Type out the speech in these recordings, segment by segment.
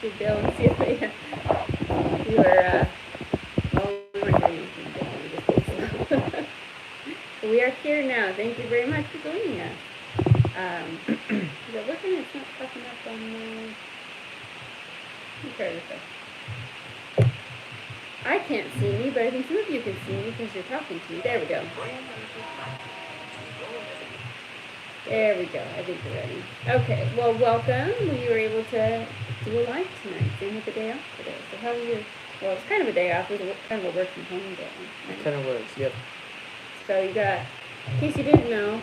with Bill and Celia. We were, well, we weren't doing anything different. We just did stuff. But we are here now. Thank you very much for joining us. Is it working? It's not popping up on my... I can't see me, but I think some of you can see me because you're talking to me. There we go. There we go. I think we're ready. Okay. Well, welcome. We were able to do a live tonight. Same with the day off today. So how was your... Well, it's kind of a day off. It was kind of a work from home day. Right? It kind of was, yep. So you got... In case you didn't know,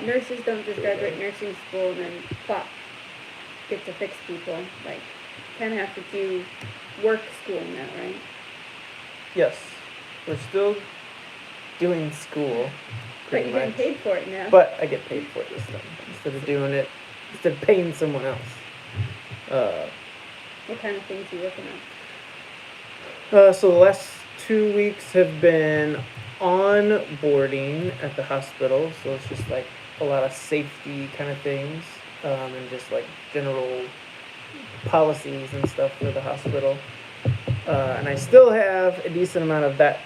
nurses don't just graduate nursing school and then plop, get to fix people. Like, kind of have to do work school now, right? Yes. We're still doing school. But you're getting paid for it now. But I get paid for it this time. Instead of paying someone else. What kind of things are you working on? So the last 2 weeks have been onboarding at the hospital. So it's just like a lot of safety kind of things. And just like general policies and stuff for the hospital. And I still have a decent amount of that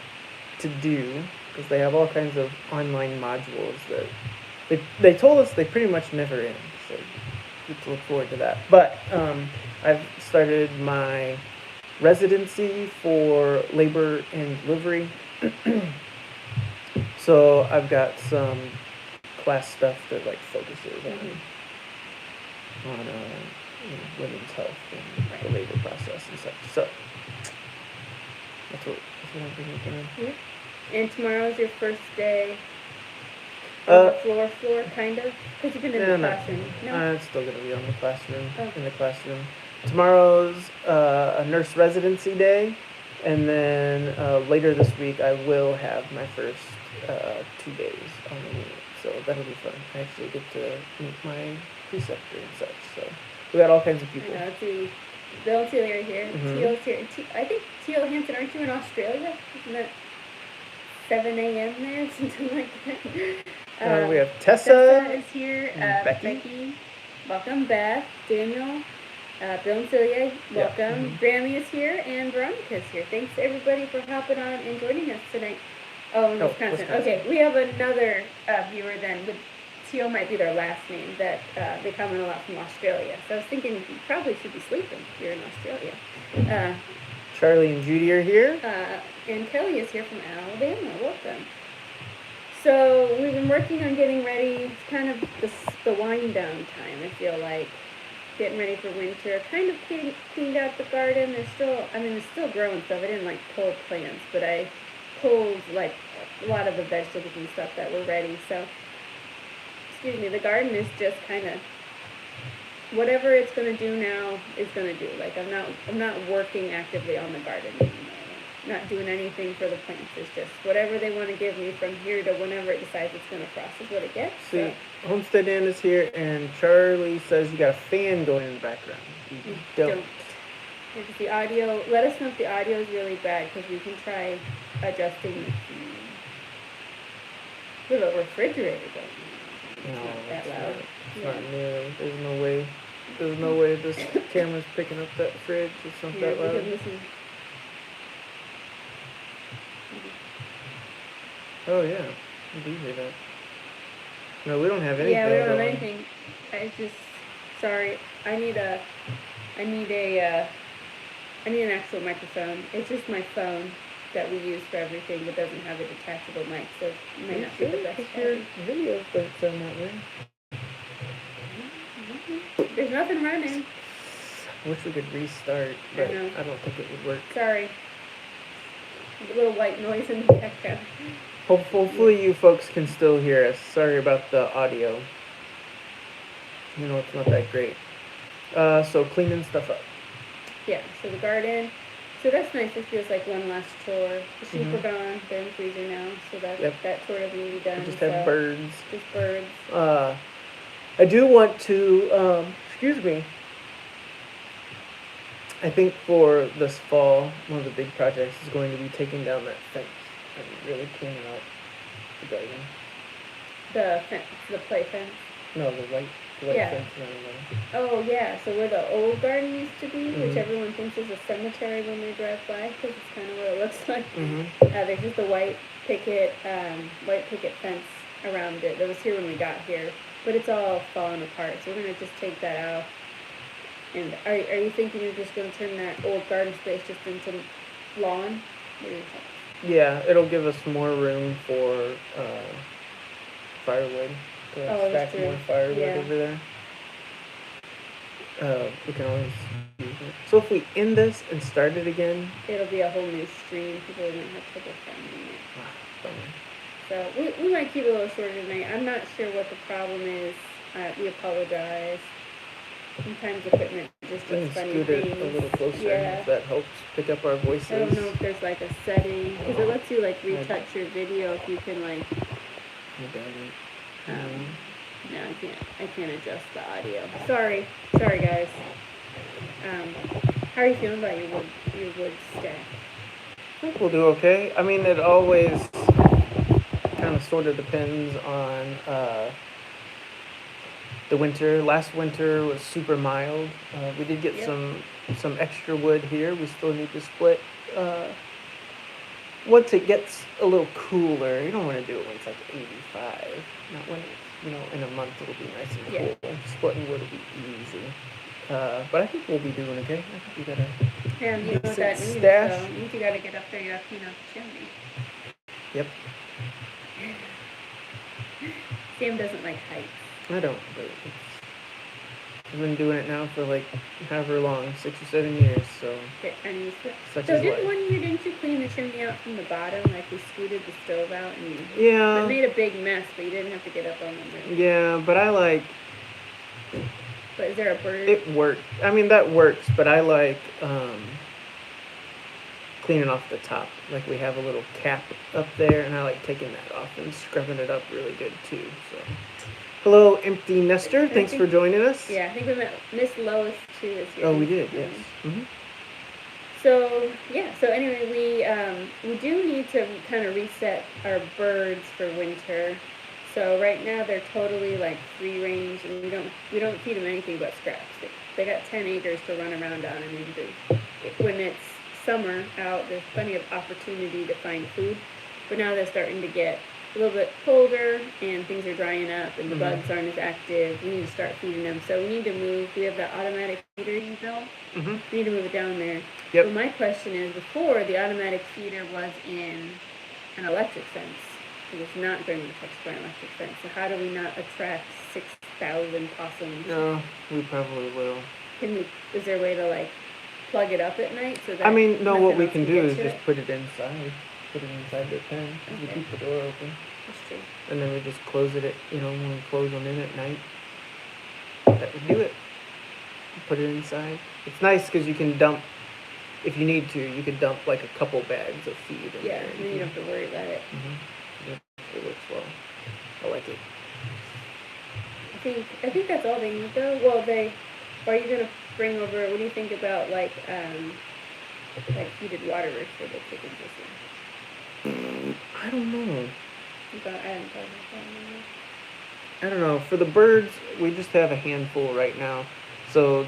to do. Because they have all kinds of online modules that they told us they pretty much never end, so we have to look forward to that. But I've started my residency for labor and delivery, so I've got some class stuff that like focuses on women's health and the labor process and such. So that's what I've been working on. Yeah. And tomorrow's your first day on the floor, kind of? Because you've been in the classroom. No? I'm still going to be on the classroom, in the classroom. Tomorrow's a nurse residency day, and then later this week I will have my first 2 days on the unit, so that'll be fun. I actually get to meet my preceptor and such, so we got all kinds of people. I know, see, Bill and Celia are here. Mm-hmm. Teal's here. I think Teal Hansen, aren't you in Australia? Isn't that 7 a.m. there, something like that? We have Tessa. Tessa is here. Becky. Welcome. Beth. Daniel. Bill and Celia. Welcome. Mm-hmm. Grammy is here, and Veronica's here. Thanks everybody for hopping on and joining us tonight. Oh, in Wisconsin. Okay, we have another viewer then. With Teal might be their last name. That they come in a lot from Australia. So I was thinking you probably should be sleeping if you're in Australia. Charlie and Judy are here. And Kelly is here from Alabama. Welcome. So we've been working on getting ready. It's kind of the wind down time, I feel like. Getting ready for winter. Kind of cleaned out the garden. There's still growing stuff. I didn't like pull plants, but I pulled like a lot of the vegetables and stuff that were ready. So, excuse me, the garden is just kind of whatever it's going to do now is going to do. Like I'm not working actively on the garden anymore. Not doing anything for the plants. It's just whatever they want to give me from here to whenever it decides it's going to frost is what it gets. See, Homestead Dan is here, and Charlie says you got a fan going in the background. You don't. If the audio, let us know if the audio is really bad because we can try adjusting the feed. We have a refrigerator going. No, that it's loud. not nearly. There's no way this camera's picking up that fridge. It's not that loud. Oh yeah, I do hear that. No, we don't have anything. Yeah, we don't have anything. I just sorry. I need an actual microphone. It's just my phone that we use for everything that doesn't have a detachable mic, so it may not be the best. Your videos don't sound that way. There's nothing running. I wish we could restart, but I don't think it would work. Sorry. A little white noise in the background. Hopefully you folks can still hear us. Sorry about the audio. It's not that great. So cleaning stuff up. Yeah, so the garden. So that's nice. This feels like one last chore. The sheep are gone. They're in the freezer now. So that sort of needs to be done. We just have birds. Just birds. I do want to, excuse me. I think for this fall, one of the big projects is going to be taking down that fence and really cleaning out the garden. The fence, the play fence? No, the white The white Yeah. fence around there. Oh yeah, so where the old garden used to be, which Mhm. everyone thinks is a cemetery when they drive by, because it's kind of what it looks like. Mhm. There's just a white picket fence around it that was here when we got here, but it's all falling apart. So we're gonna just take that out. And are you thinking you're just gonna turn that old garden space just into lawn? What do you think? Yeah, it'll give us more room for firewood. To Oh, that's stack more true. firewood Yeah. over there. We can always use it. So if we end this and start it again, It'll be a whole new stream. People are gonna have trouble finding it. bummer. So we might keep it a little shorter tonight. I'm not sure what the problem is. We apologize. Sometimes equipment just We does can funny scoot it things. a little closer Yeah. if that helps pick up our voices. I don't know if there's like a setting, because it lets you like retouch your video if you can like. No, I can't adjust the audio. Sorry guys. How are you feeling about your wood stack? I think we'll do okay. I mean, it always kind of sort of depends on the winter. Last winter was super mild. We did get Yep. some extra wood here. We still need to split. Once it gets a little cooler, you don't want to do it when it's like 85. Not when it's, in a month it'll be nice and Yeah. cool. Splitting wood will be easy. But I think we'll be doing okay. I think we got a Yeah, you know what decent that means, stash. though. It means you gotta get up there, you gotta clean out the chimney. Yep. Sam doesn't like heights. I don't, but I've been doing it now for like however long, 6 or 7 years, so Okay, I'm used to it. such So is didn't life. one year, didn't you clean the chimney out from the bottom? Like we scooted the stove out and it Yeah, made a big mess, but you didn't have to get up on the roof. yeah, but I like, But is there a bird? it worked. I mean, that works, but I like cleaning off the top. Like we have a little cap up there, and I like taking that off and scrubbing it up really good too, so. Hello, Empty Nester. Thanks for joining us. Yeah, I think we met Miss Lois too is here. Oh, we did, yes. Mm-hmm. So yeah, so anyway, we do need to kind of reset our birds for winter. So right now they're totally like free range, and we don't feed them anything but scraps. They got 10 acres to run around on, and when it's summer out, there's plenty of opportunity to find food. But now they're starting to get a little bit colder, and things are drying up, and the bugs aren't as active. We need to start feeding them. So we need to move. We have that automatic feeder you built. Mm-hmm. We need to move it down there. Yep. But my question is, before the automatic feeder was in an electric fence. It was not going to be touched by an electric fence. So how do we not attract 6,000 possums? No, we probably will. Is there a way to like plug it up at night so that? I mean, no, what nothing we else can do get is to just it? put it inside. Put it inside their pen. We Okay. keep the door open. That's true. And then we just close it when we close them in at night. That would do it. Put it inside. It's nice because you can dump, if you need to, you could dump like a couple bags of feed in Yeah, there. and then you don't have to worry about it. It works well. I like it. I think that's all they need though. Well, are you gonna bring over? What do you think about like heated water for the chickens this year? I don't know. I haven't thought about that. I don't know. For the birds, we just have a handful right now. So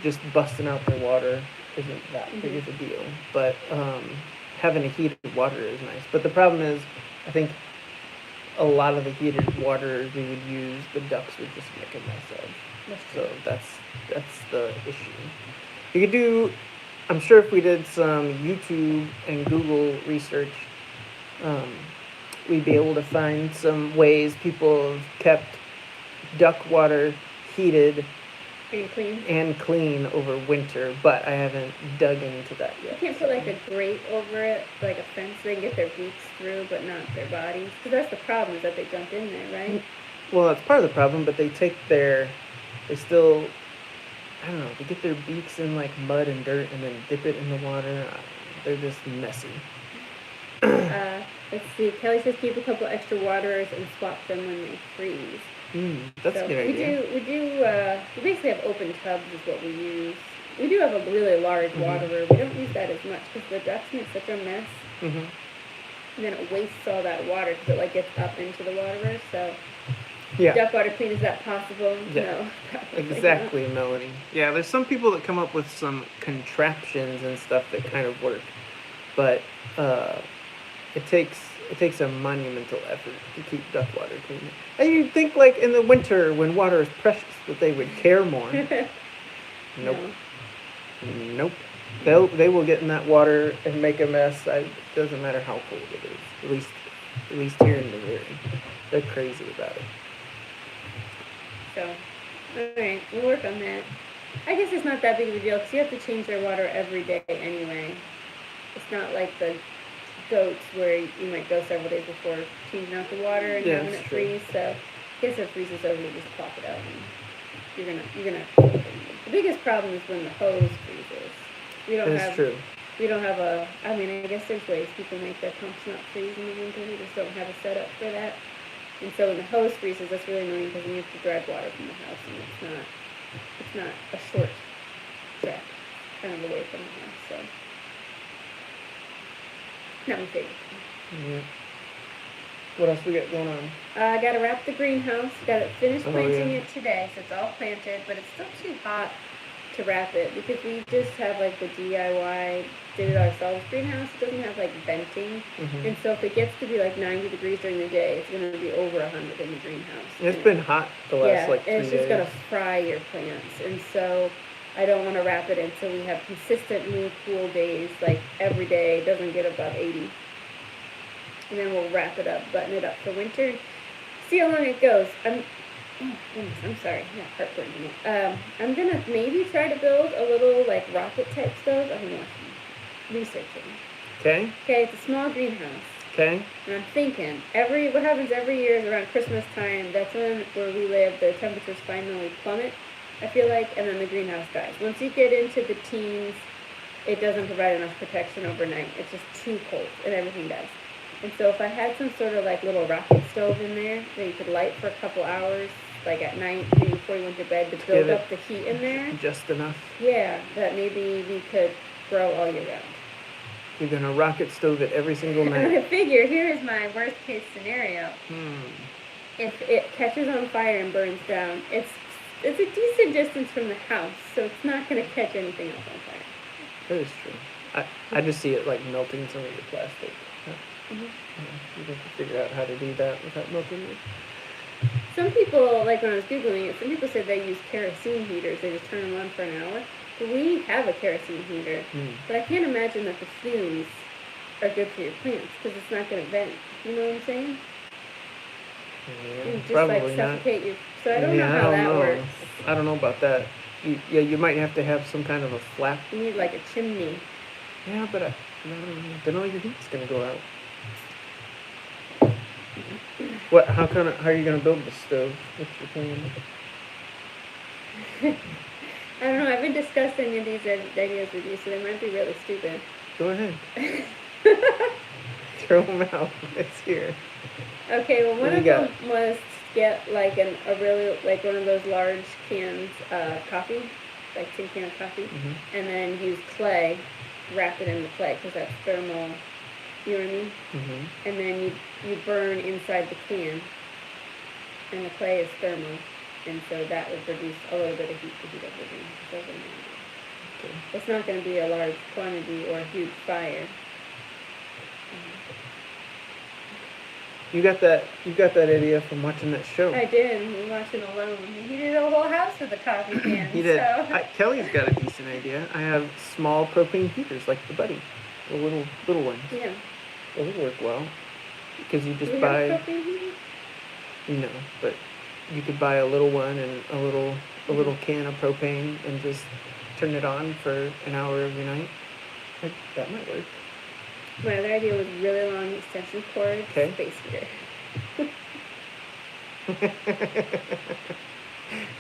just busting out their water isn't that big of a deal. But having a heated water is nice. But the problem is, I think a lot of the heated water we would use, the ducks would just make a mess of. So that's the issue. You could do, I'm sure if we did some YouTube and Google research, we'd be able to find some ways people have kept duck water heated and clean over winter, but I haven't dug into that yet. You can't put like a grate over it, like a fence, so they can get their beaks through, but not their bodies. Because that's the problem, is that they jump in there, right? Well, that's part of the problem, but they get their beaks in like mud and dirt and then dip it in the water. They're just messy. Let's see. Kelly says keep a couple extra waterers and swap them when they freeze. That's a good idea. We basically have open tubs is what we use. We do have a really large waterer. We don't use that as much because the ducks make such a mess. And then it wastes all that water because it like gets up into the waterer. So Yeah. duck water clean, is that possible? Yeah. No, probably not. Exactly, Melanie. Yeah, there's some people that come up with some contraptions and stuff that kind of work, but it takes a monumental effort to keep duck water clean. And you'd think like in the winter when water is precious that they would care more. Nope. No. Nope. They will get in that water and make a mess. It doesn't matter how cold it is. At least here in Missouri, they're crazy about it. So, alright, we'll work on that. I guess it's not that big of a deal because you have to change their water every day anyway. It's not like the goats where you might go several days before changing out the water and having it freeze. So, I guess if it freezes over, you just plop it out and you're gonna have to. The biggest problem is when the hose freezes. We don't have a. I mean, I guess there's ways people make their pumps not freeze in the winter. We just don't have a setup for that. And so when the hose freezes, that's really annoying because then you have to drag water from the house, and it's not a short trek, kind of away from the house. So, not my favorite. Yeah. What else we got going on? I got to wrap the greenhouse. Got it finished planting yeah. it today, so it's all planted, but it's still too hot to wrap it because we just have like the DIY did it ourselves greenhouse. It doesn't have like venting, and so if it gets to be like 90 degrees during the day, it's going to be over 100 in the greenhouse. It's been hot the last like 3 days. And it's just going to fry your plants, and so I don't want to wrap it until we have consistently cool days, like every day. It doesn't get above 80. And then we'll wrap it up, button it up for winter. See how long it goes. I'm sorry. Yeah, heartburn to me. I'm gonna maybe try to build a little like rocket type stove. I don't know. Researching. Okay. Okay, it's a small greenhouse. Okay. And I'm thinking what happens every year is around Christmas time. That's when where we live, the temperatures finally plummet. I feel like, and then the greenhouse dies. Once you get into the teens, it doesn't provide enough protection overnight. It's just too cold, and everything dies. And so if I had some sort of like little rocket stove in there that you could light for a couple hours, like at night, maybe before you went to bed, to build up the heat in there. Just enough. Yeah, that maybe we could grow all year round. You're going to rocket stove it every single night. And I figure, here is my worst case scenario. If it catches on fire and burns down, it's a decent distance from the house, so it's not going to catch anything else on fire. That is true. I just see it like melting some of your plastic. You have to figure out how to do that without melting it. Some people, like when I was Googling it, some people said they use kerosene heaters. They just turn them on for an hour. But we have a kerosene heater. But I can't imagine that the fumes are good for your plants because it's not going to vent. You know what I'm saying? Yeah, just probably like suffocate not. your... So I don't know how that works. I don't know about that. You might have to have some kind of a flap. You need like a chimney. Yeah, but then all your heat's going to go out. How are you gonna build the stove? What's your plan? I don't know. I've been discussing these ideas with you, so they might be really stupid. Go ahead. Throw them out. It's here. Okay. Well, one of them was get like one of those large cans of coffee, like tin can of coffee, and then use clay, wrap it in the clay because that's thermal. You know what I mean? And then you burn inside the can, and the clay is thermal, and so that would produce a little bit of heat to heat up the green. Okay. It's not going to be a large quantity or a huge fire. You got that idea from watching that show. I did. We watched it alone. He did a whole house with a coffee can. He did. So. Kelly's got a decent idea. I have small propane heaters like the Buddy, the little ones. Yeah. Those work well because you just Do we buy. have propane heaters? No, but you could buy a little one and a little can of propane and just turn it on for an hour every night. That might work. My other idea was really long extension cord space heater.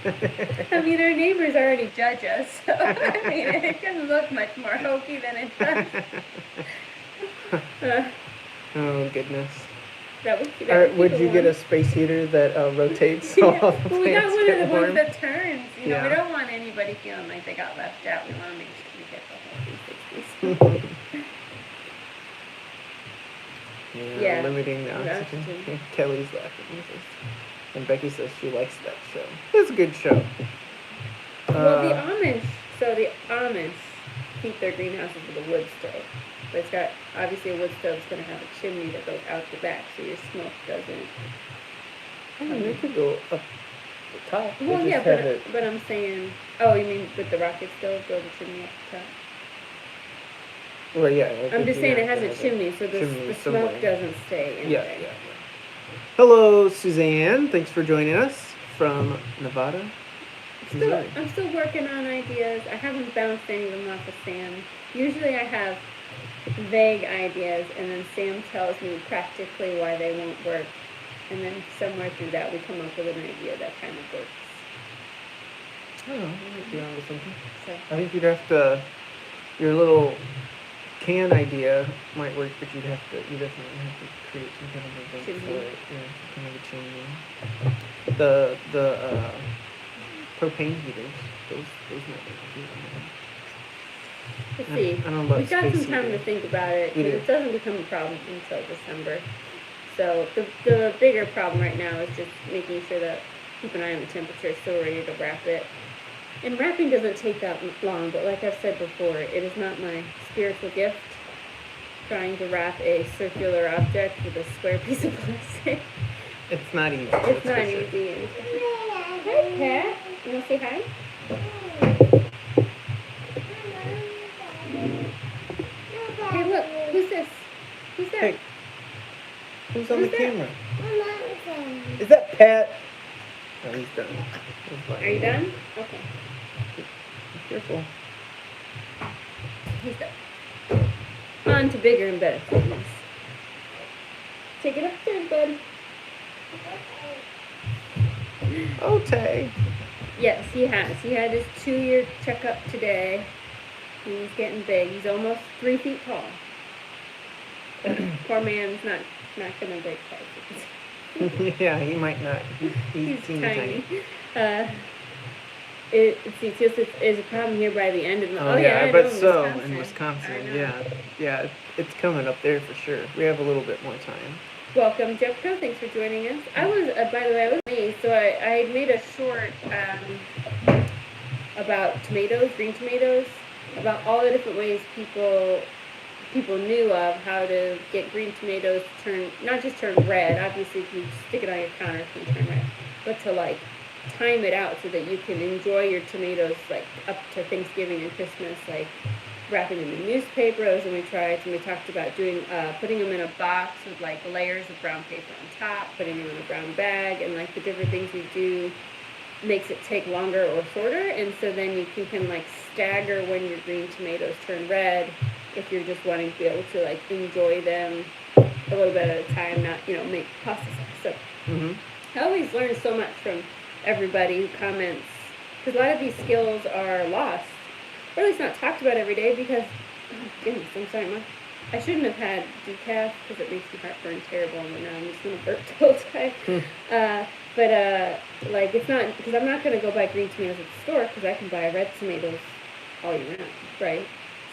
I mean, our neighbors already judge us, so I mean, it doesn't look much more hokey than it does. Oh, goodness. Would you get a space heater that rotates so all the plants we got one of the warm? ones that turns. You know, we don't want anybody feeling like they got left out. We want to make sure we get the whole 360s. Yeah, limiting the oxygen. Kelly's laughing. And Becky says she likes that show. It's a good show. Well, the Amish keep their greenhouses with a wood stove. But it's got, obviously a wood stove's going to have a chimney that goes out the back so your smoke doesn't. I mean, they could go up the top. They Well, just yeah, have it. but I'm saying, oh, you mean with the rocket stove, build a chimney up the top? Well, yeah. I I'm think just you saying it have has to a have chimney so chimney the somewhere. smoke doesn't stay in Yeah, there. yeah. Hello, Suzanne. Thanks for joining us from Nevada, Missouri. I'm still working on ideas. I haven't bounced any of them off of Sam. Usually I have vague ideas, and then Sam tells me practically why they won't work. And then somewhere through that, we come up with an idea that kind of works. Oh, I might be onto something. So, I think you'd have to. Your little can idea might work, but you definitely have to create some kind of a vent for it. Yeah, some kind of a chimney. The propane heaters, those might work. let's see. I don't know about We've got space some time heater. to think about it, We because do. it doesn't become a problem until December. So the bigger problem right now is just making sure that keep an eye on the temperature so we're ready to wrap it. And wrapping doesn't take that long, but like I've said before, it is not my spiritual gift trying to wrap a circular object with a square piece of plastic. It's not easy. It's that's not for sure. easy. Hi, Pat. You want to say hi? Hey, look. Who's this? Who's that? Hey, who's on Who's the that? camera? Is that Pat? Oh, he's done. He's fine. Are you done? Okay. Be careful. He's done. On to bigger and better things. Take it upstairs, bud. Oh, Tay. Yes, he has. He had his 2-year checkup today. He's getting big. He's almost 3 feet tall. Poor man's not gonna break sizes. Yeah, he might not. He's teeny tiny. It's a problem here by the end of the. Oh, yeah, I bet so. In I Wisconsin, know. yeah, it's coming up there for sure. We have a little bit more time. Welcome, Jeffco. Thanks for joining us. I was, by the way, I was me. So I had made a short about tomatoes, green tomatoes, about all the different ways people knew of how to get green tomatoes to not just turn red. Obviously, if you stick it on your counter, it can turn red, but to like time it out so that you can enjoy your tomatoes like up to Thanksgiving and Christmas, like wrapping them in newspapers, and we talked about doing putting them in a box with like layers of brown paper on top, putting them in a brown bag, and like the different things you do makes it take longer or shorter, and so then you can like stagger when your green tomatoes turn red if you're just wanting to be able to like enjoy them a little bit at a time, not make pasta sauce. So I always learn so much from everybody who comments, because a lot of these skills are lost, or at least not talked about every day, because, oh goodness, I'm sorry, I shouldn't have had decaf, because it makes my heartburn terrible, and now I'm just going to burp the whole time. Like, it's not, because I'm not going to go buy green tomatoes at the store, because I can buy red tomatoes all year round, right?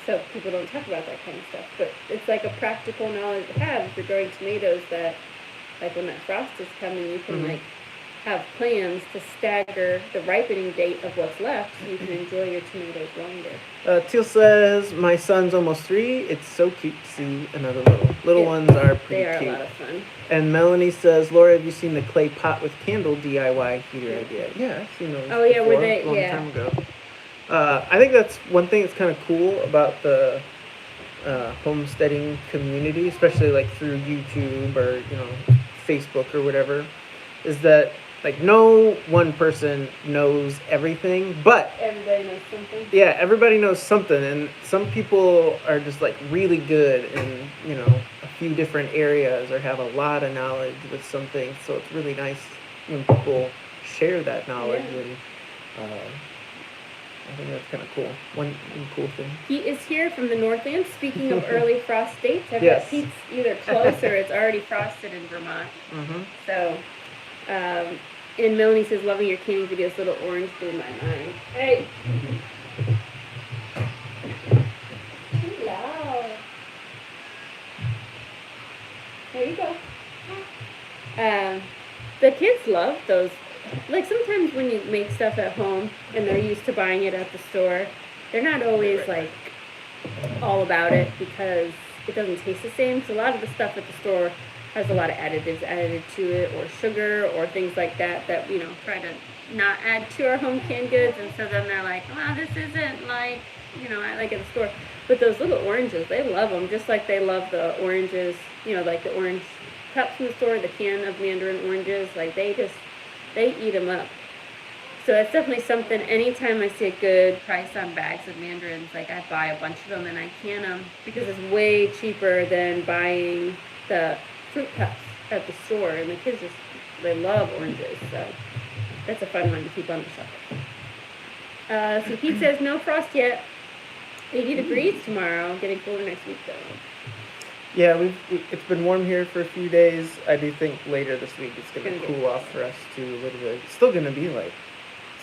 So people don't talk about that kind of stuff, but it's like a practical knowledge to have if you're growing tomatoes, that, like, when that frost is coming, you can, like, have plans to stagger the ripening date of what's left so you can enjoy your tomatoes longer. Teal says, my son's almost 3. It's so cute to see another little ones are pretty They are cute. a lot of fun. And Melanie says, Laura, have you seen the clay pot with candle DIY heater idea? Yeah, I've seen those Oh, yeah, before, were they? a long Yeah. time ago. I think that's one thing that's kind of cool about the homesteading community, especially like through YouTube or Facebook or whatever, is that like no one person knows everything, but Everybody knows something. yeah, everybody knows something, and some people are just like really good in a few different areas or have a lot of knowledge with something. So it's really nice when people share that knowledge, and I think that's kind of cool. One cool thing. He is here from the North End. Speaking of early frost dates, I've Yes. got Pete's either close or it's already frosted in Vermont. So, and Melanie says, loving your canning videos, little orange blew my mind. Hey! Hello. There you go. The kids kids love those. Like sometimes when you make stuff at home and they're used to buying it at the store, they're not always like all about it because it doesn't taste the same. So a lot of the stuff at the store has a lot of additives added to it, or sugar, or things like that try to not add to our home canned goods. And so then they're like, well, this isn't like I like at the store. But those little oranges, they love them just like they love the oranges. Like the orange cups in the store, the can of mandarin oranges. Like they eat them up. So that's definitely something. Anytime I see a good price on bags of mandarins, like I buy a bunch of them and I can them because it's way cheaper than buying the fruit cups at the store. And the kids they love oranges, so that's a fun one to keep on the shelf. So Pete says no frost yet. 80 degrees tomorrow. Getting colder next week though. Yeah, it's been warm here for a few days. I do think later this week it's gonna cool off for us too a little bit. It's still gonna be like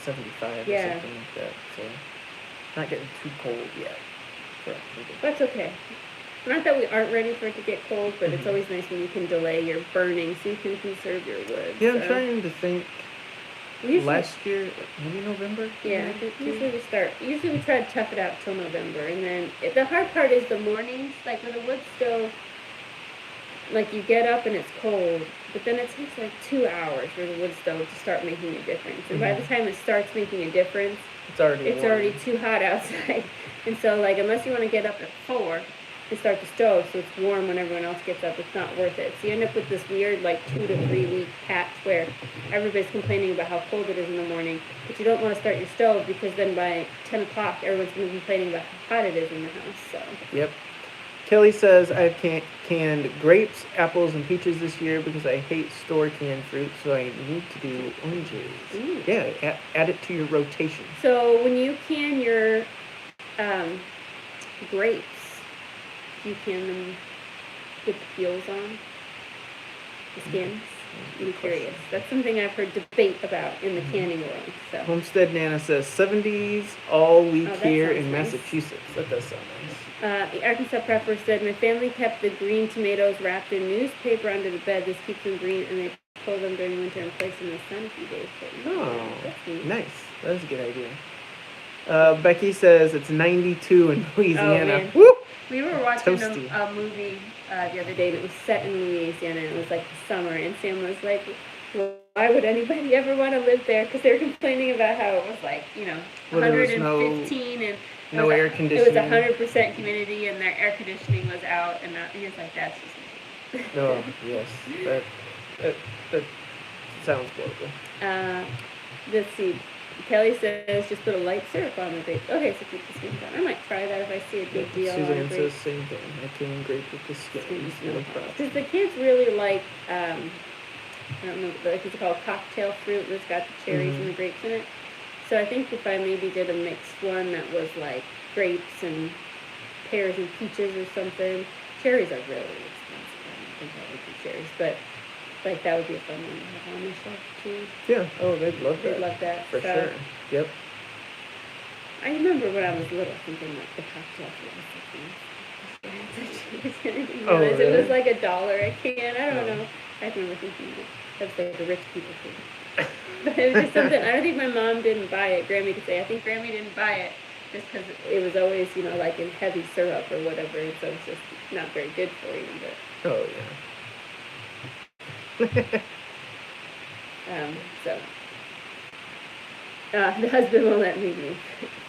75 or something like that. So not getting too cold yet. That's okay. Not that we aren't ready for it to get cold, but it's always nice when you can delay your burning so you can conserve your wood. Yeah, I'm trying to think. Last year, maybe November? Yeah, usually we try to tough it out till November. And then the hard part is the mornings, like with a wood stove, like you get up and it's cold, but then it takes like 2 hours for the wood stove to start making a difference. And by the time it starts making a difference, it's already too hot outside. And so like unless you want to get up at 4 and start the stove so it's warm when everyone else gets up, it's not worth it. So you end up with this weird like 2 to 3 week patch where everybody's complaining about how cold it is in the morning, but you don't want to start your stove because then by 10 o'clock everyone's going to be complaining about how hot it is in the house. So. Yep. Kelly says, I have canned grapes, apples, and peaches this year because I hate store canned fruit, so I need to do oranges. Mm. Yeah, add it to your rotation. So when you can your grapes, you can them with the peels on, the skins. I'm curious. That's something I've heard debate about in the canning world. So. Homestead Nana says 70s all week here in nice. Massachusetts. That does sound nice. The Arkansas prepper said, my family kept the green tomatoes wrapped in newspaper under the bed. This keeps them green, and they pull them during winter and place them in the sun a few days. Nice. That's a good idea. Becky says it's 92 in Louisiana. Oh, we were watching Toasty. a movie the other day, and it was set in Louisiana, and it was like the summer, and Sam was like, why would anybody ever want to live there? Because they were complaining about how it was like, 115 and no air conditioning. It was 100% humidity, and their air conditioning was out, and he was like, that's just Oh, yes. That sounds horrible. Let's see. Kelly says just put a light syrup on the grapes. Okay, so keep the skins on. I might try that if I see a good deal on Suzanne grapes. says same thing. I can grape with the skins. No problem. Because the kids really like, I don't know, like it's called cocktail fruit. It's got the cherries and the grapes in it. So I think if I maybe did a mixed one that was like grapes and pears and peaches or something. Cherries are really expensive. I don't think I would do cherries, but like that would be a fun one to have on the shelf too. Yeah. Oh, they'd love that. They'd love that. For sure. Yep. I remember when I was little thinking like the cocktail fruit. Oh, really? It was like $1 a can. I don't know. I remember thinking that's like the rich people food. But it was just something. I don't think my mom didn't buy it. Grammy could say. I think Grammy didn't buy it just because it was always like in heavy syrup or whatever. So it's just not very good for you. But oh yeah. The husband won't let me move.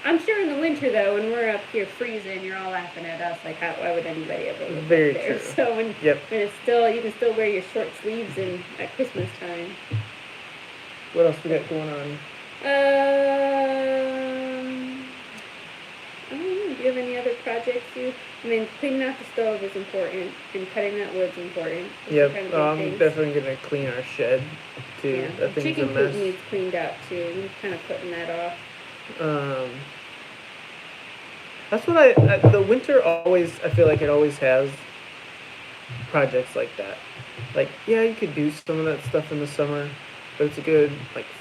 I'm sure in the winter though, when we're up here freezing, you're all laughing at us like, why would anybody ever live Very up there? true. So when it's still, you can still wear your short sleeves at Christmas time. What else we got going on? I don't know. Do you have any other projects cleaning out the stove is important, and cutting that wood's important. Yep, I'm definitely going to clean our shed, too. Yeah, That thing's chicken a mess. coop needs cleaned out, too. I'm kind of putting that off. That's what the winter always, I feel like it always has projects like that. Like, yeah, you could do some of that stuff in the summer, but it's a good,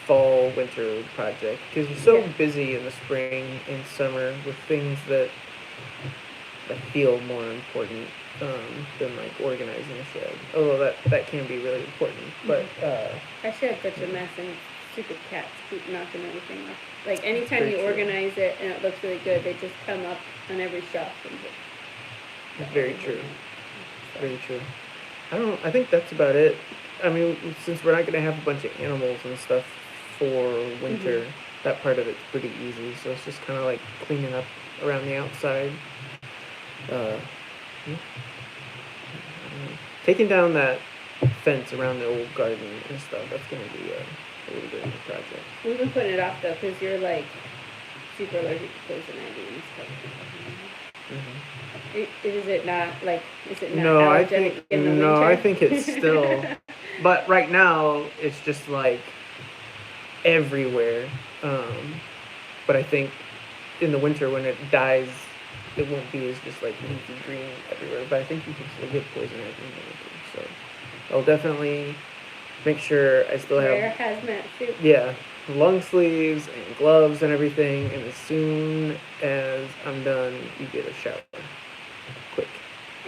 fall, winter project. Because you're so busy in the spring and summer with things that I feel more important than like organizing a shed. Although that can be really important. But Our shed's such a mess, and stupid cats keep knocking everything off. Like anytime Very you true. organize it and it looks really good, they just come up on every shelf and just. very true. Very true. I think that's about it. I mean, since we're not going to have a bunch of animals and stuff for winter, that part of it's pretty easy. So it's just kind of like cleaning up around the outside. Yeah. Taking down that fence around the old garden and stuff, that's going to be a little bit of a project. We've been putting it off though, because you're like super allergic to poison ivy and stuff. Is it not like? Is it not allergenic in the winter? No, I think it's still. But right now, it's just like everywhere. But I think in the winter when it dies, it won't be as just like leafy green everywhere. But I think you can still get poison ivy in the winter. So I'll definitely make sure I still have. Wear hazmat suit. Yeah, long sleeves and gloves and everything. And as soon as I'm done, you get a shower. Quick.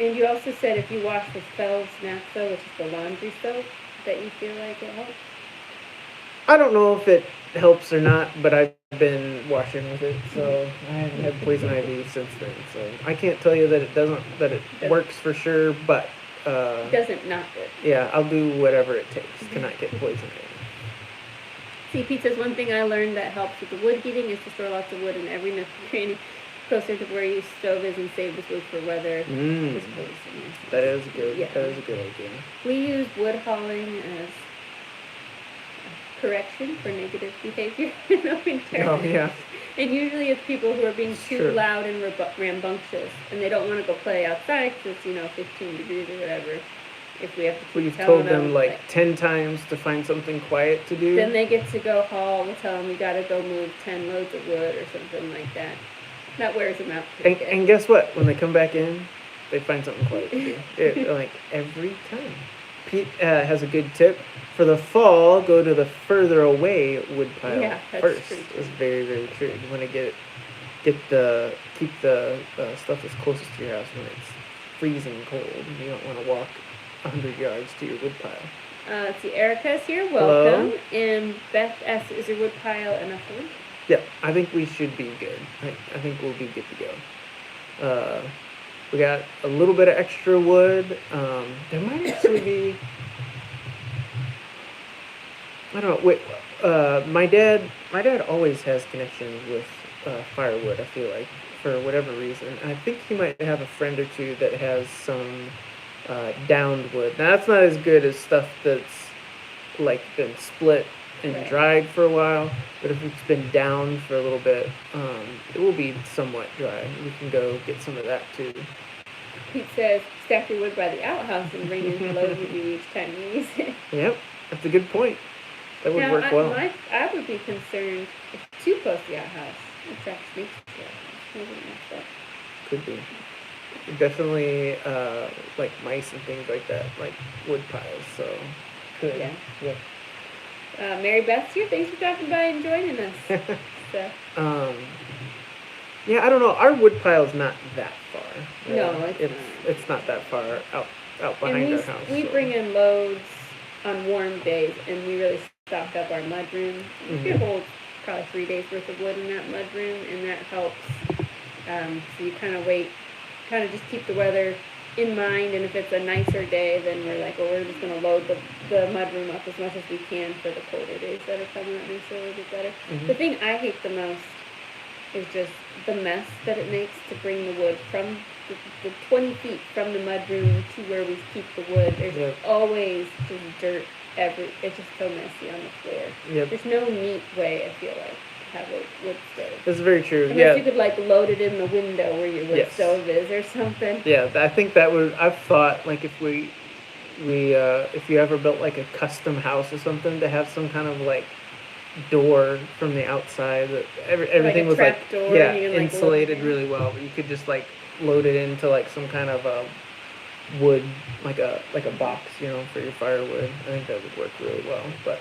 And you also said if you wash with Phelps naphtha, which is the laundry soap, that you feel like it helps. I don't know if it helps or not, but I've been washing with it, so I haven't had poison ivy since then. So I can't tell you that it works for sure, but it doesn't not work. Yeah, I'll do whatever it takes to not get poison ivy. See, Pete says one thing I learned that helps with the wood heating is to store lots of wood in every nook and cranny closer to where your stove is and save the wood for weather. That is good. Yeah. That is a good idea. We use wood hauling as correction for negative behavior in the winter. Oh, yeah. And usually it's people who are being too loud and rambunctious, and they don't want to go play outside because it's 15 degrees or whatever. If we have to keep We've telling told them like 10 times to find something quiet to do. Then they get to go haul. We tell them we got to go move 10 loads of wood or something like that. That wears them out. And guess what? When they come back in, they find something quiet to do. Like every time. Pete has a good tip. For the fall, go to the further away wood pile first. It's very, very true. You want to keep the stuff as closest to your house when it's freezing cold. You don't want to walk 100 yards to your wood pile. Let's see, Erica's here. Welcome. Hello. And Beth asks, is your wood pile enough wood? Yeah, I think we should be good. I think we'll be good to go. We got a little bit of extra wood. There might actually be. I don't know. Wait, my dad always has connections with firewood. I feel like for whatever reason. I think he might have a friend or two that has some downed wood. Now that's not as good as stuff that's like been split and dried for a while. But if it's been down for a little bit, it will be somewhat dry. We can go get some of that too. Pete says, stack your wood by the outhouse and bring in load with you each time you use it. Yep, that's a good point. That would work well. I would be concerned if too close to the outhouse. It attracts snakes to the outhouse. Maybe mess up. Could be. Definitely like mice and things like that, like wood piles. So could. Yeah. Yep. Mary Beth's here. Thanks for dropping by and joining us. Yeah, I don't know. Our wood pile's not that far. No, it's not that far out behind our house. We bring in loads on warm days, and we really stock up our mudroom. We can hold probably 3 days worth of wood in that mudroom, and that helps. So you kind of just keep the weather in mind, and if it's a nicer day, then we're like, we're just going to load the mudroom up as much as we can for the colder days that are coming. That makes it a little bit better. The thing I hate the most is just the mess that it makes to bring the wood from the 20 feet from the mudroom to where we keep the wood. There's always just dirt it's just so messy on the floor. Yep. There's no neat way, I feel like, to have a wood stove. That's very true. Unless you could load it in the window where your wood stove is or something. Yeah, I think that would. I've thought if if you ever built like a custom house or something, to have some kind of door from the outside that everything was insulated really well. But you could just load it into some kind of wood, like a box, for your firewood. I think that would work really well. But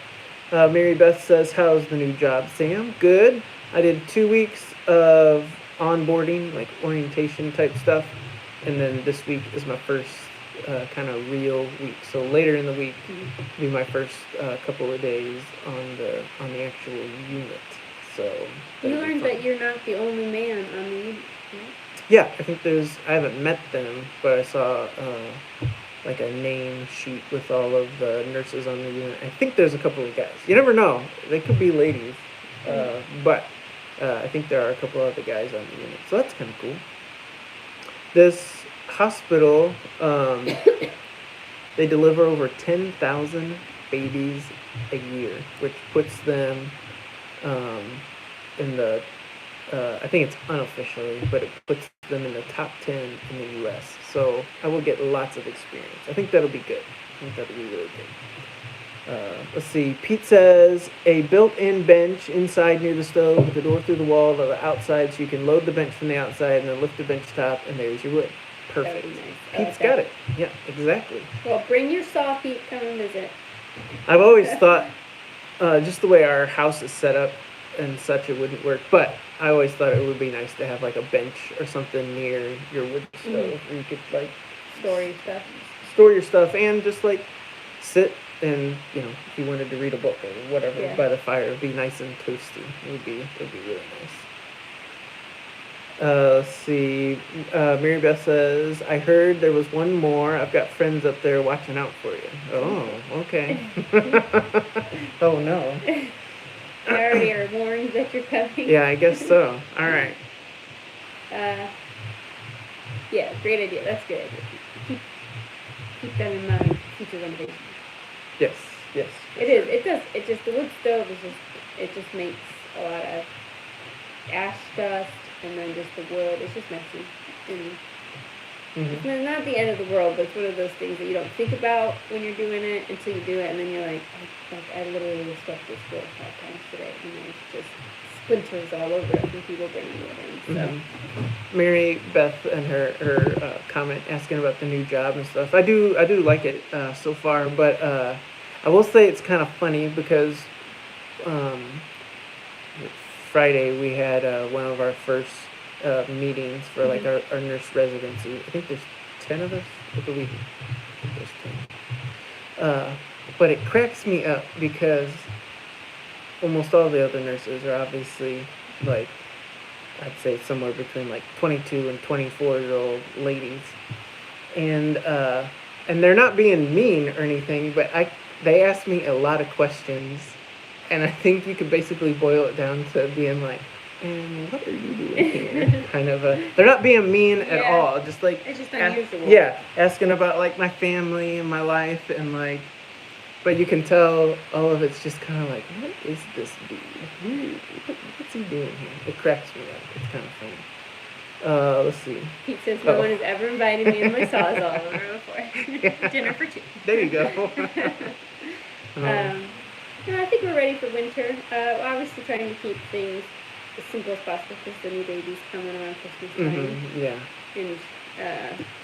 Mary Beth says, how's the new job, Sam? Good. I did 2 weeks of onboarding, orientation type stuff. and then this week is my first kind of real week. So later in the week will be my first couple of days on the actual unit. So You that'll be learned fun. that you're not the only man on the unit. Right? Yeah, I think I haven't met them, but I saw like a name sheet with all of the nurses on the unit. I think there's a couple of guys. You never know. They could be ladies. But I think there are a couple of other guys on the unit. So that's kind of cool. This hospital, they deliver over 10,000 babies a year, which puts them in the, I think it's unofficially, but it puts them in the top 10 in the U.S. So I will get lots of experience. I think that'll be good. I think that'll be really good. Let's see. Pete says a built-in bench inside near the stove with the door through the wall to the outside, so you can load the bench from the outside and then lift the bench top, and there's your wood. Perfect. That would be nice. Pete's got it. Yeah, exactly. Well, bring your saw, Pete. Come and visit. I've always thought, just the way our house is set up and such, it wouldn't work. But I always thought it would be nice to have like a bench or something near your wood stove where you could like Store your stuff. store your stuff and just like sit and if you wanted to read a book or whatever by the fire, it'd be nice and toasty. It'd be really nice. Let's see. Mary Beth says, I heard there was one more. I've got friends up there watching out for you. Oh, okay. Oh, no. They already are warned that you're coming. Yeah, I guess so. All right. Yeah, great idea. That's a good idea. Keep them in mind. Future renovations. Yes. It is. It does. It just, the wood stove is just, it just makes a lot of ash dust, and then just the wood. It's just messy. And it's not the end of the world, but it's one of those things that you don't think about when you're doing it until you do it, and then you're like I literally just swept this floor 5 times today, and there's just splinters all over it from people bringing it in. So. Mary Beth and her comment asking about the new job and stuff. I do like it so far, but I will say it's kind of funny because Friday we had one of our first meetings for like our nurse residency. I think there's 10 of us, I believe. I think there's 10. But it cracks me up because almost all the other nurses are obviously like, I'd say somewhere between like 22 and 24-year-old ladies, and they're not being mean or anything, but they ask me a lot of questions, and I think you could basically boil it down to being like, and what are you doing here? Kind of they're not being mean at all, just like it's just unusual. Asking about like my family and my life and like. But you can tell all of it's just kind of like, what is this dude? What's he doing here? It cracks me up. It's kind of funny. Let's see. Pete says no one has ever invited me and my saws all over before. Dinner for 2. There you go. I think we're ready for winter. Obviously trying to keep things as simple as possible because the new baby's coming around Christmas time. And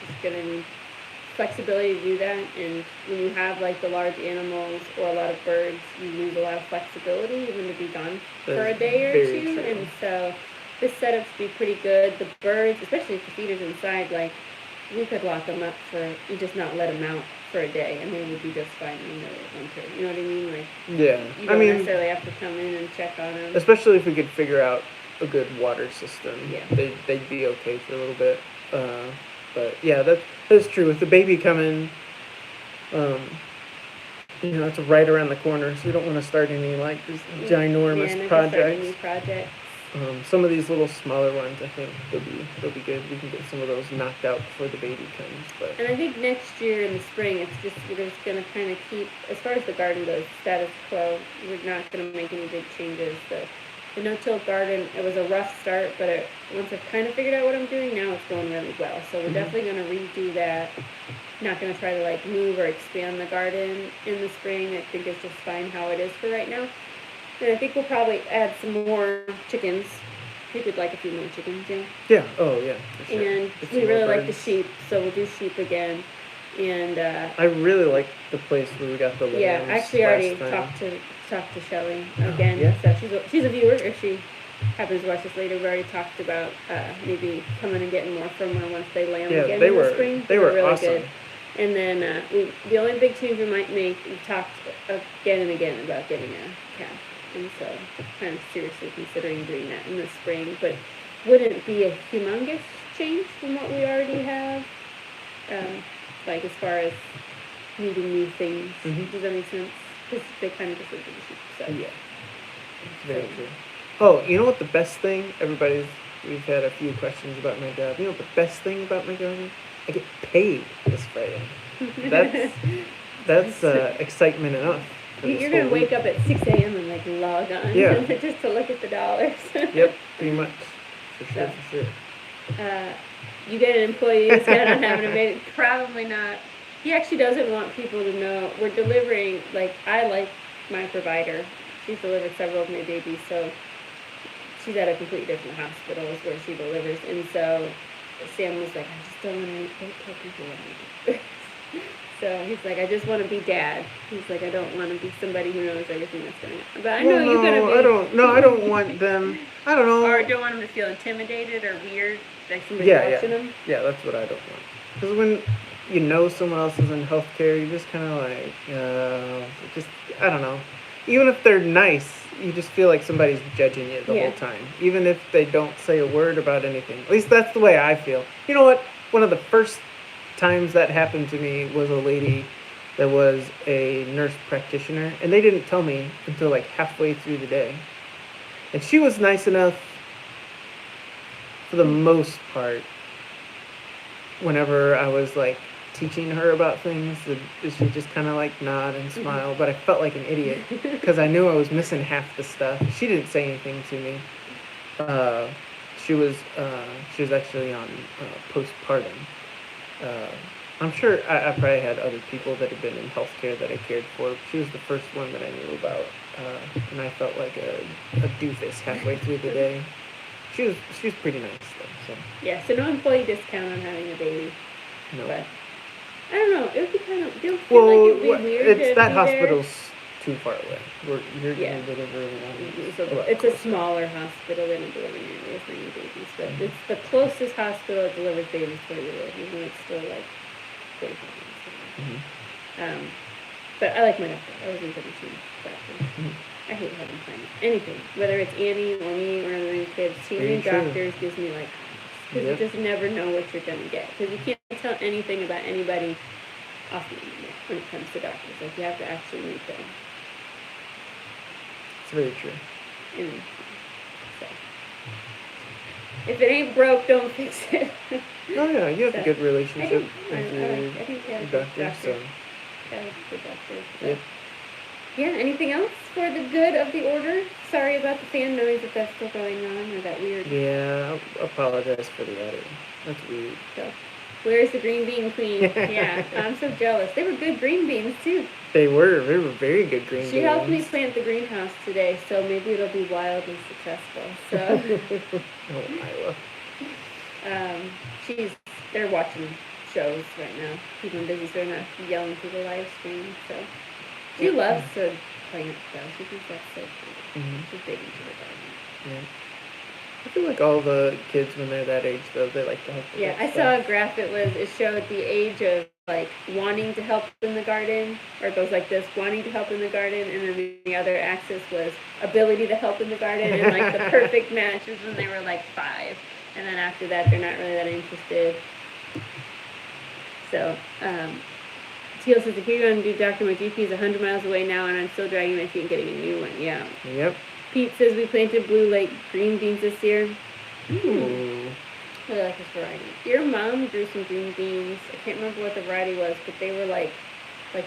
just gonna need flexibility to do that, and when you have like the large animals or a lot of birds, you lose a lot of flexibility even to be gone for a day or two. True. And so this setup should be pretty good. The birds, especially if the feeders inside, like we could lock them up you just not let them out for a day, and they would be just fine in the winter. You know what I mean? Like you don't necessarily have to come in and check on them. Especially if we could figure out a good water system. Yeah. They'd be okay for a little bit. But yeah, that's true. With the baby coming, it's right around the corner, so you don't want to start any like this ginormous projects. Some of these little smaller ones, I think they'll be good. We can get some of those knocked out before the baby comes. But and I think next year in the spring, we're just gonna kind of keep, as far as the garden goes, status quo. We're not gonna make any big changes. The no-till garden, it was a rough start, but once I've kind of figured out what I'm doing, now it's going really well. So we're definitely going to redo that. Not going to try to like move or expand the garden in the spring. I think it's just fine how it is for right now. And I think we'll probably add some more chickens. I think we'd like a few more chickens, yeah. Yeah, oh yeah. For sure. And we really like the sheep, so we'll do sheep again. And I really like the place where we got the lambs. Yeah, I actually already talked to Shelly again. So she's a viewer, or she happens to watch this later, we already talked about maybe coming and getting more from her once they lay them Yeah, again they in were the spring. they were really awesome. good. And then the only big change we might make, we've talked again and again about getting a calf. And so kind of seriously considering doing that in the spring. But wouldn't be a humongous change from what we already have. Like as far as needing new things. Mhm. Does that make sense? Because they kind of just live in the sheep. So. Yeah, it's very true. Oh, you know what the best thing? We've had a few questions about my job. You know what the best thing about my job is? I get paid this Friday. That's excitement enough. You're gonna wake up at 6 a.m. and like log on, Yeah. just to look at the dollars. Yep, pretty much. For sure, So. for sure. You get an employee who's got on having a baby? Probably not. He actually doesn't want people to know we're delivering. Like I like my provider. She's delivered several of my babies, so she's at a completely different hospital is where she delivers, and so Sam was like, I just don't want to tell people what I do. So he's like, I just want to be dad. He's like, I don't want to be somebody who knows everything that's going on. But I know you're going to be. I don't want them. I don't know. Or don't want them to feel intimidated or weird, like somebody watching them. Yeah, that's what I don't want. Because when you know someone else is in healthcare, you're just kind of like, I don't know. Even if they're nice, you just feel like somebody's judging you the whole time. Even if they don't say a word about anything. At least that's the way I feel. You know what? One of the first times that happened to me was a lady that was a nurse practitioner, and they didn't tell me until like halfway through the day. And she was nice enough for the most part whenever I was like teaching her about things, she just kind of like nod and smile, but I felt like an idiot because I knew I was missing half the stuff. She didn't say anything to me. She was actually on postpartum. I'm sure I probably had other people that had been in healthcare that I cared for. She was the first one that I knew about, and I felt like a doofus halfway through the day. She was pretty nice though. So. Yeah, so no employee discount on having a baby. No. But I don't know. It would be kind of. Do you feel like it'd be weird it's to that be hospital's too far away. You're Yeah. gonna deliver It's a smaller hospital. They don't deliver nearly as many babies, but it's the closest hospital that delivers babies to where you live, even though it's still like 45 minutes. Mhm. But I like my doctor. I was in W2 doctor. I hate having to find anything, whether it's Annie or me or other kids. Seeing doctors gives me like, because you just never know what you're gonna get. Because you can't tell anything about anybody off the internet when it comes to doctors. Like you have to actually meet them. It's very true. And so, if it ain't broke, don't fix it. Oh yeah, you have a good relationship with your doctor. So. Yeah, good doctor. So. Yep. Yeah, anything else for the good of the order? Sorry about the fan noise if that's still going on, or that weird. Yeah, I apologize for the edit. That's weird. So, where's the green bean queen? Yeah, I'm so jealous. They were good green beans, too. They were very good green beans. She helped me plant the greenhouse today, so maybe it'll be wildly successful. So. Oh, Iowa. They're watching shows right now. Keeping busy, so they're not yelling through the live stream, so. She loves to plant though. She thinks that's so cool. She's big into the garden. Yeah. I feel like all the kids when they're that age though, they like to help. Yeah, I saw a graph. It showed the age of like wanting to help in the garden, or it goes like this: wanting to help in the garden, and then the other axis was ability to help in the garden, and like the perfect match was when they were like 5, and then after that they're not really that interested. So. Teal says, if you're going to do doctor, my GP is 100 miles away now, and I'm still dragging my feet and getting a new one. Yeah. Yep. Pete says, we planted Blue Lake green beans this year. Ooh. I like this variety. Your mom grew some green beans. I can't remember what the variety was, but they were like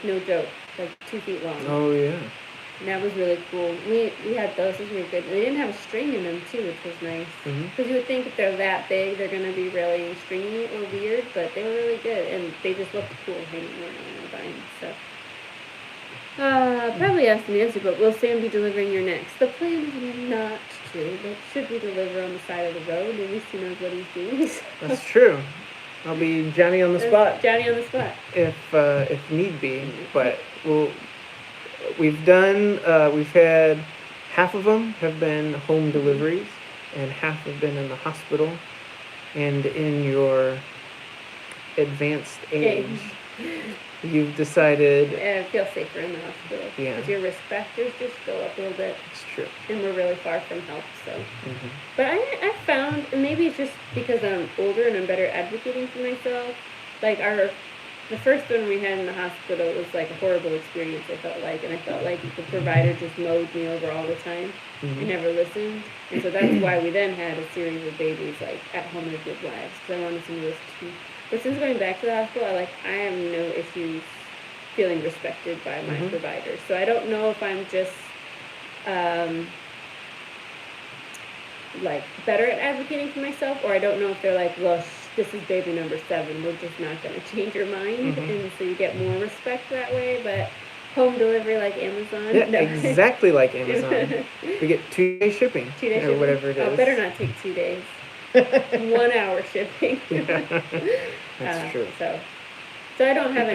no joke, like 2 feet long. Oh, yeah. And that was really cool. We had those. Those were good. And they didn't have a string in them, too, which was nice. Because you would think if they're that big, they're going to be really stringy or weird, but they were really good. And they just looked cool hanging around on the vine. So, probably asked the answer, but will Sam be delivering your next? The plan is not to, but should we deliver on the side of the road? At least he knows what he's doing. So. That's true. I'll be Johnny on the spot. Johnny on the spot. If need be, but we've had half of them have been home deliveries, and half have been in the hospital. And in your advanced age, you've decided. I feel safer in the hospital. Yeah. Because your risk factors just go up a little bit. It's true. And we're really far from help, so. Mm-hmm. But I found, and maybe it's just because I'm older and I'm better advocating for myself, like the first one we had in the hospital was like a horrible experience, I felt like, and I felt like the provider just mowed me over all the time and never listened. And so that's why we then had a series of babies like at home with good lives, because I wanted some of those too. But since going back to the hospital, I have no issues feeling respected by my providers. So I don't know if I'm just like better at advocating for myself, or I don't know if they're like, well, this is baby number 7, we're just not going to change your mind, and so you get more respect that way. But home delivery like Amazon, yeah, no. Exactly like Amazon. We get 2-day shipping, 2-day or shipping? whatever it is. Oh, better not take 2 days. 1 hour shipping. Yeah. That's true. So I don't have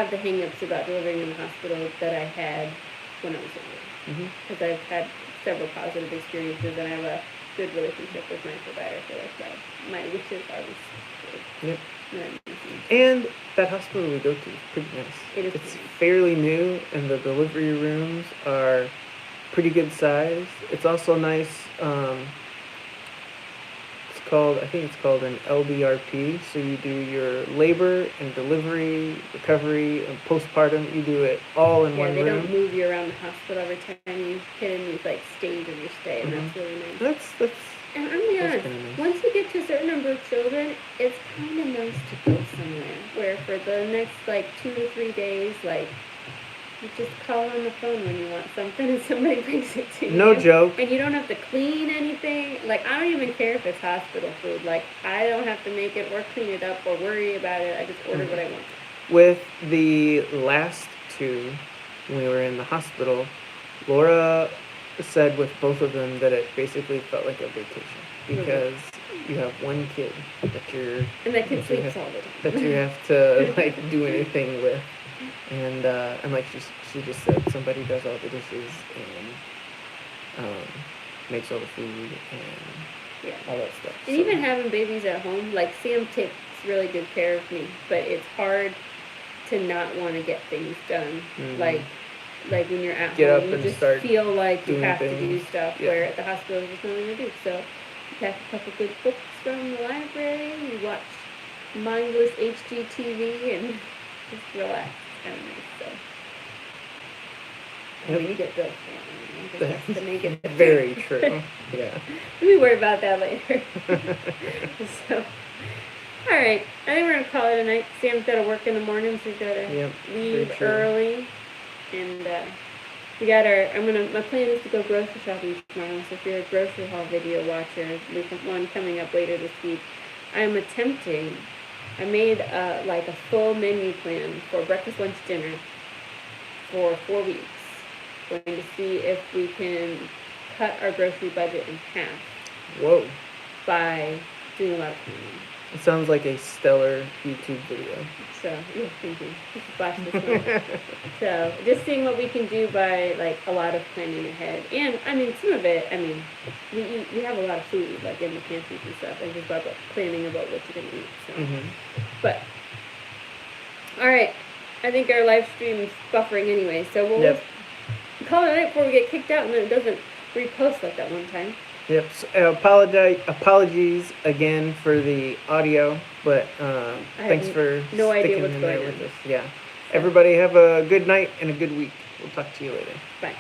the hang-ups about delivering in the hospital that I had when I was younger, because I've had several positive experiences, and I have a good relationship with my provider. So like my wishes are respected. Yep. And that hospital we go to is pretty nice. It's fairly new, and the delivery rooms are pretty good size. It's also nice. I think it's called an LDRP. So you do your labor and delivery, recovery, and postpartum. You do it all in one room. Yeah, they don't move you around the hospital every time you hit a new like stage of your stay, and that's really nice. That's. And I'm gonna be honest, nice. Once you get to a certain number of children, it's kind of nice to go somewhere where for the next like 2 to 3 days, like you just call on the phone when you want something and somebody brings it to you. No joke. And you don't have to clean anything. Like, I don't even care if it's hospital food. Like, I don't have to make it or clean it up or worry about it. I just order what I want. With the last 2, when we were in the hospital, Laura said with both of them that it basically felt like a vacation, because you have one kid and that kid sleeps all the time, that you have to like do anything with, and like she just said, somebody does all the dishes and makes all the food and all that stuff. And even having babies at home, like Sam takes really good care of me, but it's hard to not want to get things done. Like when you're at home, you just feel like you have to do stuff, where at the hospital there's nothing to do. So you have a couple good books from the library, you watch mindless HGTV, and just relax. It's kind of nice. So. I mean, you get bills for it. That's to make it very true. Yeah. We worry about that later. So, all right. I think we're gonna call it a night. Sam's got to work in the morning, so he's got to leave early. And we got my plan is to go grocery shopping tomorrow. So if you're a grocery haul video watcher, we have one coming up later this week. I made like a full menu plan for breakfast, lunch, dinner for 4 weeks. Going to see if we can cut our grocery budget in half. Whoa. By doing a lot of cleaning. It sounds like a stellar YouTube video. So, thank you. Just watch this one. So, just seeing what we can do by, like, a lot of planning ahead. And, I mean, some of it, we have a lot of food, like, in the pantries and stuff. And just about planning about what you're going to eat. So. But, all right. I think our live stream is buffering anyway. So, we'll call it a night before we get kicked out, and then it doesn't repost like that one time. Yep. So, apologies again for the audio, but thanks for sticking in there with us. Yeah. Everybody have a good night and a good week. We'll talk to you later. Bye.